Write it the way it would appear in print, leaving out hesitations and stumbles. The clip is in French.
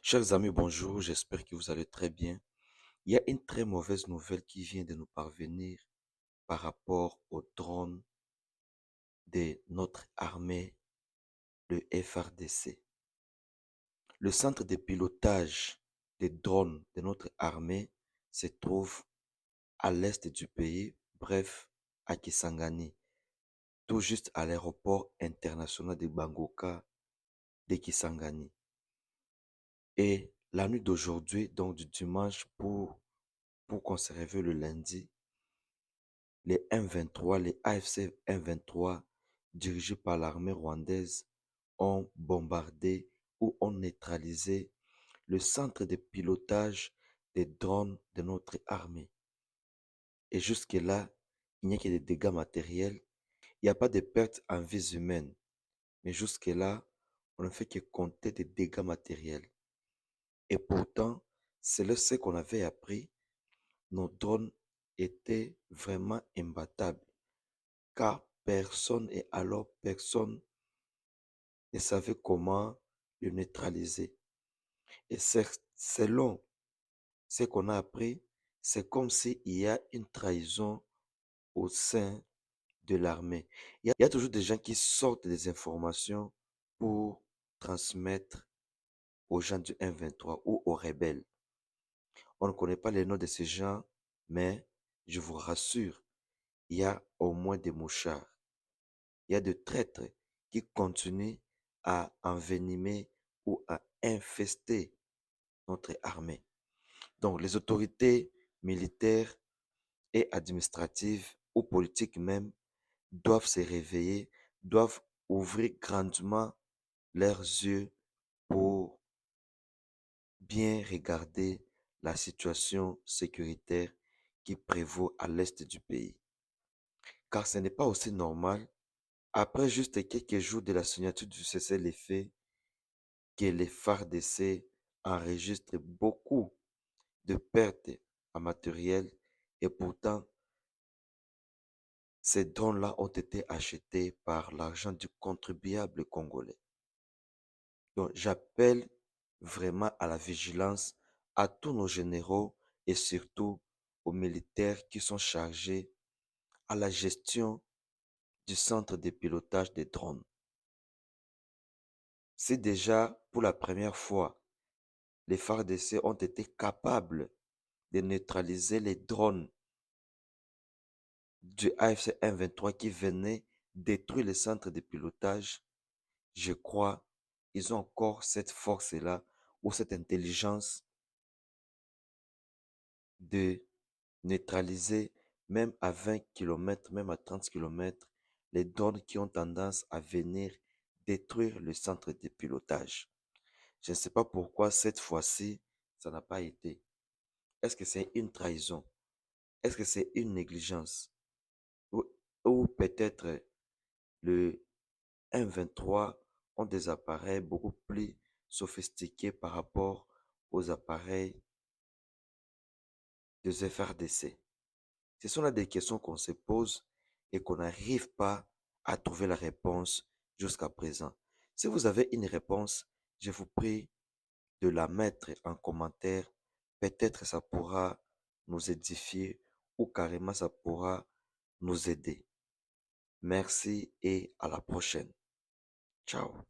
Chers amis, bonjour, j'espère que vous allez très bien. Il y a une très mauvaise nouvelle qui vient de nous parvenir par rapport au drone de notre armée, le FRDC. Le centre de pilotage des drones de notre armée se trouve à l'est du pays, bref, à Kisangani, tout juste à l'aéroport international de Bangoka de Kisangani. Et la nuit d'aujourd'hui, donc du dimanche pour conserver le lundi, les M23, les AFC M23, dirigés par l'armée rwandaise, ont bombardé ou ont neutralisé le centre de pilotage des drones de notre armée. Et jusque-là, il n'y a que des dégâts matériels. Il n'y a pas de pertes en vies humaines. Mais jusque-là, on ne fait que compter des dégâts matériels. Et pourtant, c'est ce qu'on avait appris. Nos drones étaient vraiment imbattables, car personne et alors personne ne savait comment le neutraliser. Et selon ce qu'on a appris, c'est comme s'il y a une trahison au sein de l'armée. Il y a toujours des gens qui sortent des informations pour transmettre aux gens du M23 ou aux rebelles. On ne connaît pas les noms de ces gens, mais je vous rassure, il y a au moins des mouchards. Il y a des traîtres qui continuent à envenimer ou à infester notre armée. Donc, les autorités militaires et administratives ou politiques même doivent se réveiller, doivent ouvrir grandement leurs yeux pour bien regarder la situation sécuritaire qui prévaut à l'est du pays. Car ce n'est pas aussi normal, après juste quelques jours de la signature du cessez-le-feu, que les FARDC enregistrent beaucoup de pertes en matériel et pourtant, ces drones-là ont été achetés par l'argent du contribuable congolais. Donc, j'appelle vraiment à la vigilance à tous nos généraux et surtout aux militaires qui sont chargés à la gestion du centre de pilotage des drones. Si déjà, pour la première fois, les FARDC ont été capables de neutraliser les drones du AFC M23 qui venaient détruire le centre de pilotage, je crois ils ont encore cette force-là ou cette intelligence de neutraliser même à 20 km, même à 30 km, les drones qui ont tendance à venir détruire le centre de pilotage. Je ne sais pas pourquoi cette fois-ci, ça n'a pas été. Est-ce que c'est une trahison? Est-ce que c'est une négligence? Ou, ou peut-être le M23 ont des appareils beaucoup plus sophistiqués par rapport aux appareils des FRDC. Ce sont là des questions qu'on se pose et qu'on n'arrive pas à trouver la réponse jusqu'à présent. Si vous avez une réponse, je vous prie de la mettre en commentaire. Peut-être ça pourra nous édifier ou carrément ça pourra nous aider. Merci et à la prochaine. Ciao.